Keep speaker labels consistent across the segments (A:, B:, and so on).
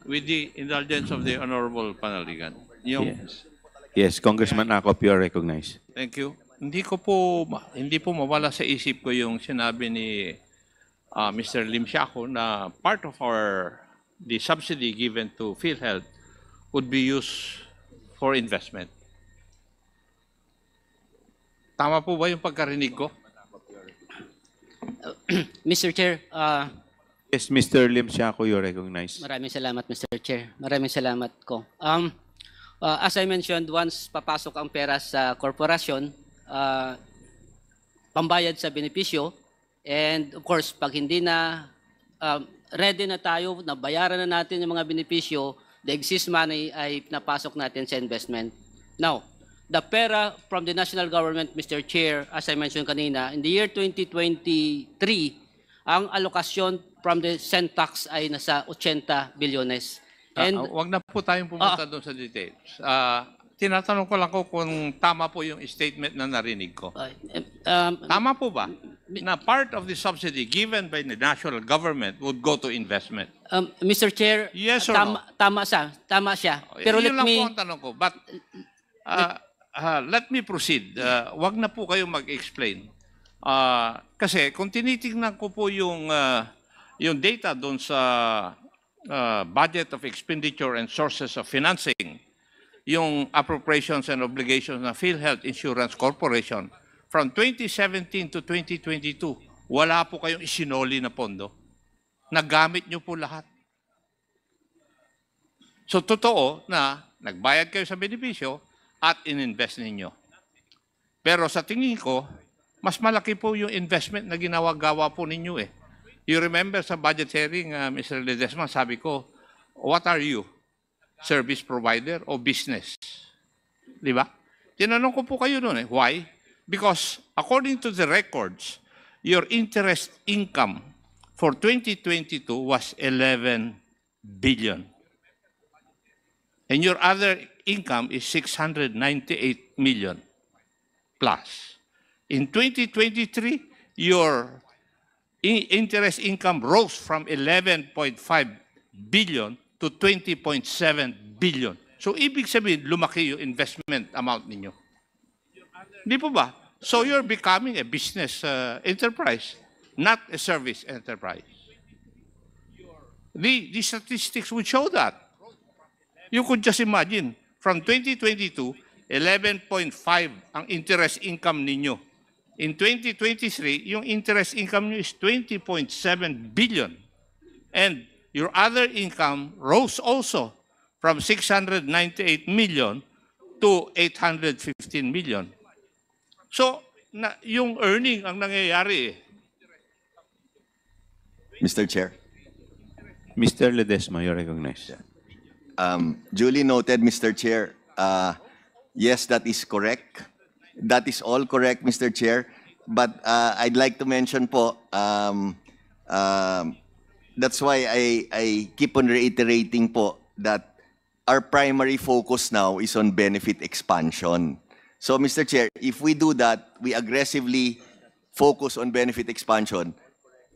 A: with the indulgence of the Honorable Panaligan. Yung,
B: Yes. Yes, Congressman Acop, you are recognized.
A: Thank you. Hindi po mawala sa isip ko yung sinabi ni Mr. Lim Siaco na part of the subsidy given to PhilHealth would be used for investment. Tama po ba yung pagkarinig ko?
C: Mr. Chair,
B: Yes, Mr. Lim Siaco, you are recognized.
C: maraming salamat, Mr. Chair. Maraming salamat ko. As I mentioned, once papasok ang pera sa korporasyon, pambayad sa benepisyo, and of course, pag hindi na ready na tayo, nabayaran na natin yung mga benepisyo, the excess money ay napasok natin sa investment. Now, the pera from the national government, Mr. Chair, as I mentioned kanina, in the year 2023, ang alokasyon from the Sentax ay nasa 80 bilyones. And
A: Wag na po tayong pumunta doon sa details. Tinatanong ko lang kung tama po yung statement na narinig ko. Tama po ba na part of the subsidy given by the national government would go to investment?
C: Mr. Chair,
A: Yes or no?
C: tama siya. Pero
A: Yun
C: let
A: lang
C: me
A: po ang tanong ko. But let me proceed. Wag na po kayo mag-explain. Kasi kung tinitingnan ko po yung data doon sa budget of expenditure and sources of financing, yung appropriations and obligations ng PhilHealth Insurance Corporation, from 2017 to 2022, wala po kayong isinoli na pondo. Nagamit nyo po lahat. So, totoo na nagbayad kayo sa benepisyo at ininvest ninyo. Pero sa tingin ko, mas malaki po yung investment na ginawa-gawa po ninyo eh. You remember sa budget hearing, Mr. Ledesma, sabi ko, what are you? Service provider o business? Di ba? Tinanong ko po kayo noon eh. Why? Because according to the records, your interest income for 2022 was 11 billion. And your other income is 698 million plus. In 2023, your interest income rose from 11.5 billion to 20.7 billion. So, ibig sabihin, lumaki yung investment amount ninyo. Di po ba? So, you're becoming a business enterprise, not a service enterprise. The statistics would show that. You could just imagine, from 2022, 11.5 ang interest income ninyo. In 2023, yung interest income nyo is 20.7 billion. And your other income rose also from 698 million to 815 million. So, yung earning ang nangyayari eh.
D: Mr. Chair.
B: Mr. Ledesma, you are recognized.
D: Duly noted, Mr. Chair. Yes, that is correct. That is all correct, Mr. Chair. But I'd like to mention po, that's why I keep on reiterating po that our primary focus now is on benefit expansion. So, Mr. Chair, if we do that, we aggressively focus on benefit expansion,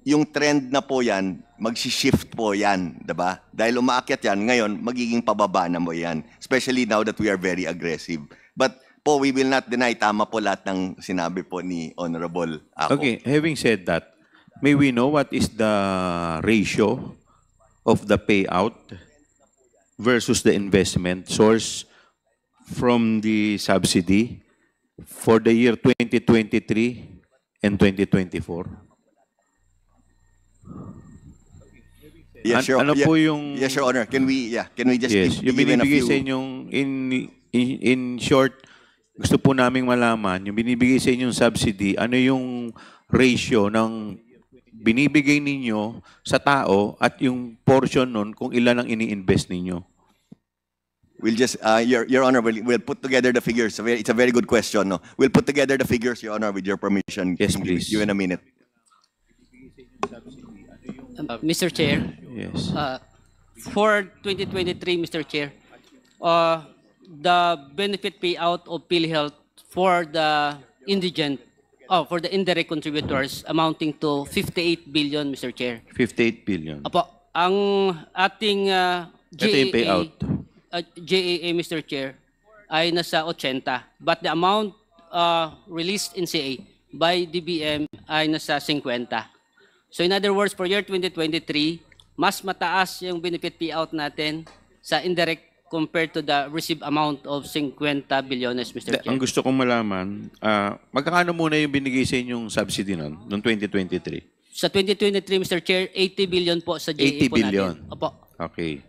D: yung trend na po yan, mag-shift po yan, diba? Dahil umaakyat yan, ngayon, magiging pababa na mo yan. Especially now that we are very aggressive. But po, we will not deny, tama po lahat ng sinabi po ni Honorable Ako.
B: Okay, having said that, may we know what is the ratio of the payout versus the investment source from the subsidy for the year 2023 and 2024?
D: Yes, Your,
B: ano po yung...
D: Yes, Your Honor. Can we just
B: Yes, yung
D: give in a
B: binibigay
D: few...
B: sa inyong, in short, gusto po naming malaman, yung binibigay sa inyong subsidy, ano yung ratio ng binibigay ninyo sa tao at yung portion nun kung ilan ang ini-invest ninyo?
D: We'll just, Your Honor, we'll put together the figures. It's a very good question. No? We'll put together the figures, Your Honor, with your permission.
B: Yes, please.
D: You in a minute.
C: Mr. Chair,
B: Yes.
C: for 2023, Mr. Chair, the benefit payout of PhilHealth for the for the indirect contributors amounting to 58 billion, Mr. Chair.
B: 58 billion.
C: Apo, ang ating
B: Ito yung payout.
C: GAA, Mr. Chair, ay nasa 80. But the amount released in CA by DBM ay nasa 50. So in other words, for year 2023, mas mataas yung benefit payout natin sa indirect compared to the received amount of 50 bilyones, Mr. Chair.
B: Ang gusto kong malaman, magkakano muna yung binigay sa inyong subsidy noong 2023?
C: Sa 2023, Mr. Chair, 80 billion po sa GA
B: 80
C: po
B: billion.
C: natin. Opo.
B: Okay.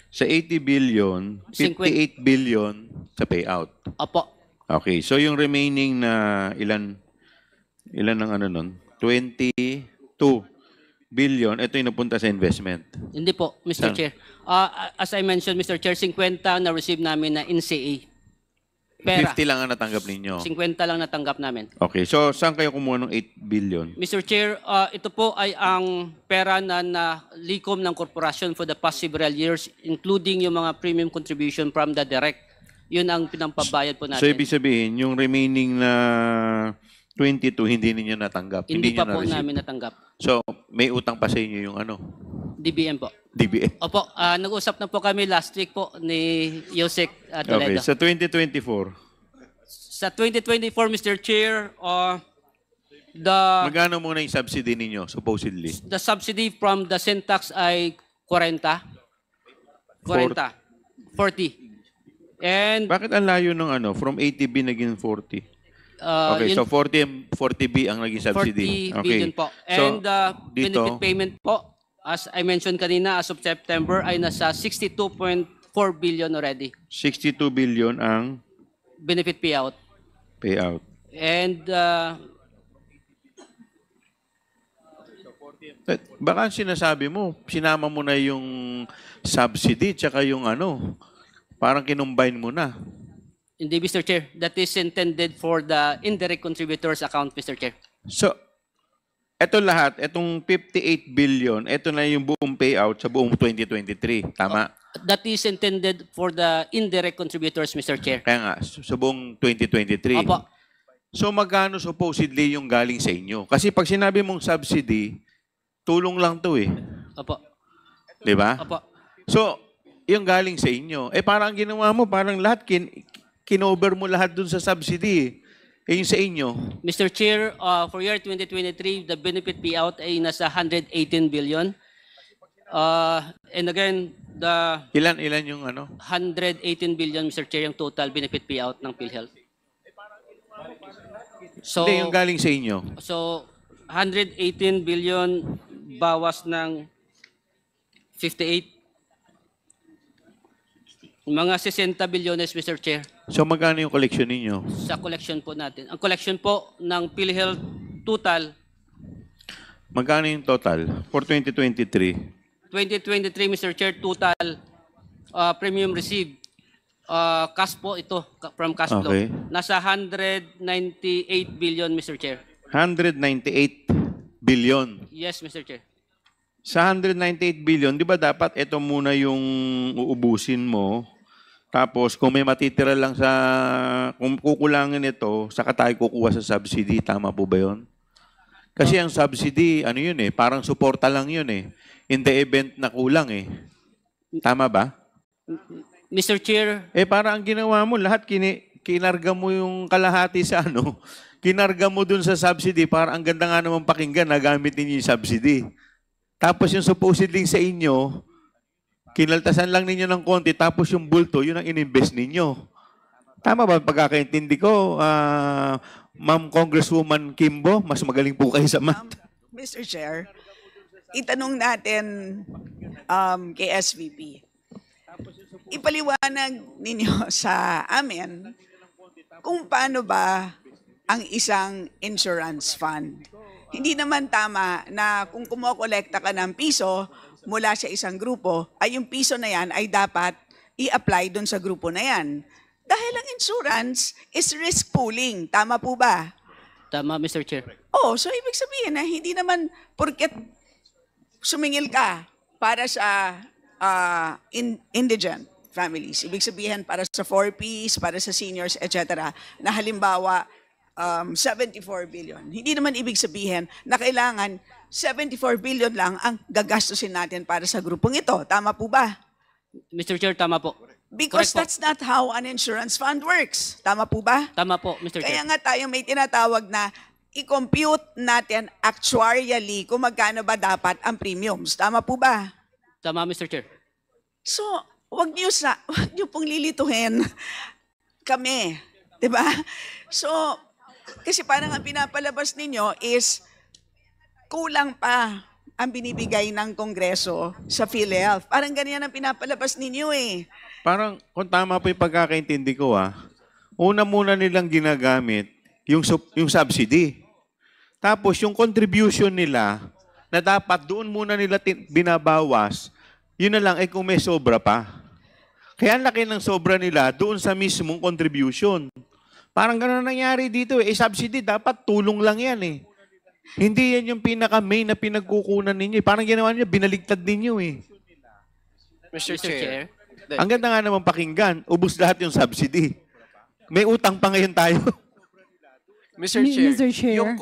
B: Sa 80 billion, 58 billion sa payout.
C: Opo.
B: Okay. So yung remaining na ilan ang ano nun? 22 billion, ito yung napunta sa investment.
C: Hindi po, Mr.
B: Saan?
C: Chair. As I mentioned, Mr. Chair, 50 na receive namin na in CA. Pera.
B: 50 lang ang natanggap ninyo.
C: 50 lang natanggap namin.
B: Okay. So saan kayo kumuha ng 8 billion?
C: Mr. Chair, ito po ay ang pera na nalikom ng korporasyon for the past several years, including yung mga premium contribution from the direct. Yun ang pinampabayad po natin.
B: So ibig sabihin, yung remaining na 22 hindi ninyo natanggap.
C: Hindi
B: nyo
C: pa po
B: na-receive.
C: namin natanggap.
B: So may utang pa sa inyo yung ano?
C: DBM po.
B: DBM.
C: Opo, nag-usap na po kami last week po ni Yosek
B: Okay.
C: Toledo.
B: Sa 2024,
C: Sa 2024, Mr. Chair,
B: magkano muna yung subsidy ninyo, supposedly?
C: the subsidy from the Syntax ay 40. 40. And
B: Bakit ang layo ng ano, from 80B naging 40? Okay,
C: yun,
B: so 40B ang naging subsidy.
C: 40 billion po. And
B: dito,
C: benefit payment po, as I mentioned kanina, as of September ay nasa 62.4 billion already.
B: 62 billion ang
C: Benefit payout.
B: payout.
C: And
B: Baka sinasabi mo, sinama mo na yung subsidy tsaka yung ano, parang kinumbine mo na.
C: hindi, Mr. Chair, that is intended for the indirect contributors account, Mr. Chair.
B: So, eto lahat, etong 58 billion, eto na yung buong payout sa buong 2023. Tama?
C: That is intended for the indirect contributors, Mr. Chair.
B: Kaya nga, sa buong 2023.
C: Opo.
B: So magkano supposedly yung galing sa inyo? Kasi pag sinabi mong subsidy, tulong lang to eh.
C: Opo.
B: Di ba?
C: Opo.
B: So, yung galing sa inyo, parang ginawa mo, parang lahat, kinover mo lahat dun sa subsidy. Yung sa inyo.
C: Mr. Chair, for year 2023, the benefit payout ay nasa 118 billion. And again, the
B: Ilan yung ano?
C: 118 billion, Mr. Chair, yung total benefit payout ng PhilHealth. So,
B: Hindi, yung galing sa inyo.
C: so 118 billion bawas ng 58. Mga 60 bilyones, Mr. Chair,
B: So magkano yung collection ninyo?
C: sa collection po natin. Ang collection po ng PhilHealth total,
B: Magkano yung total for 2023?
C: 2023, Mr. Chair, total premium received, cash po ito, from cash flow.
B: Okay.
C: Nasa 198 billion, Mr. Chair.
B: 198 billion.
C: Yes, Mr. Chair.
B: Sa 198 billion, di ba dapat ito muna yung uubusin mo? Tapos kung may matitira lang sa, kung kukulangin ito, saka tayo kukuha sa subsidy. Tama po ba yun? Kasi ang subsidy, ano yun eh, parang suporta lang yun eh. In the event na kulang eh. Tama ba?
C: Mr. Chair,
B: Parang ang ginawa mo, lahat kinarga mo yung kalahati sa ano, kinarga mo dun sa subsidy, parang ang ganda nga naman pakinggan, nagamit ninyo yung subsidy. Tapos yung supposedly sa inyo, kinaltasan lang ninyo ng konti, tapos yung bulto, yun ang ininvest ninyo. Tama ba pagkakaintindi ko, Ma'am Congresswoman Kimbo? Mas magaling po kayo sa math.
E: Mr. Chair, itanong natin kay SVP. Ipaliwanag ninyo sa amin kung paano ba ang isang insurance fund. Hindi naman tama na kung kumokolekta ka ng piso mula sa isang grupo, ay yung piso na yan ay dapat i-apply dun sa grupo na yan. Dahil ang insurance is risk pooling. Tama po ba?
C: tama, Mr. Chair.
E: Oh, so ibig sabihin na hindi naman porket sumingil ka para sa indigent families. Ibig sabihin para sa 4Ps, para sa seniors, etc. Na halimbawa 74 billion. Hindi naman ibig sabihin na kailangan 74 billion lang ang gagastusin natin para sa grupong ito. Tama po ba?
C: Mr. Chair, tama po.
E: Because
C: Correct po.
E: that's not how an insurance fund works. Tama po ba?
C: Tama po, Mr.
E: Kaya
C: Chair.
E: nga tayo may tinatawag na i-compute natin actuarially kung magkano ba dapat ang premiums. Tama po ba?
C: Tama, Mr. Chair.
E: So, wag niyo pong lilituhin kami, 'di ba? So, kasi parang ang pinapalabas ninyo is kulang pa ang binibigay ng Kongreso sa PhilHealth. Parang ganyan ang pinapalabas ninyo eh.
B: Parang, kung tama po yung pagkakaintindi ko, una muna nilang ginagamit yung subsidy. Tapos, yung contribution nila, na dapat doon muna nila binabawas, yun na lang, kung may sobra pa. Kaya ang laki ng sobra nila doon sa mismong contribution. Parang gano'n nangyari dito eh. Subsidy, dapat tulong lang yan eh. Hindi yan yung pinaka-main na pinagkukunan ninyo. Parang ginawa niyo, binaligtad ninyo eh.
F: Mr. Chair.
B: Ang ganda nga naman pakinggan, ubus lahat yung subsidy. May utang pa ngayon tayo.
F: Mr. Chair.
G: Mr. Chair.
F: Yung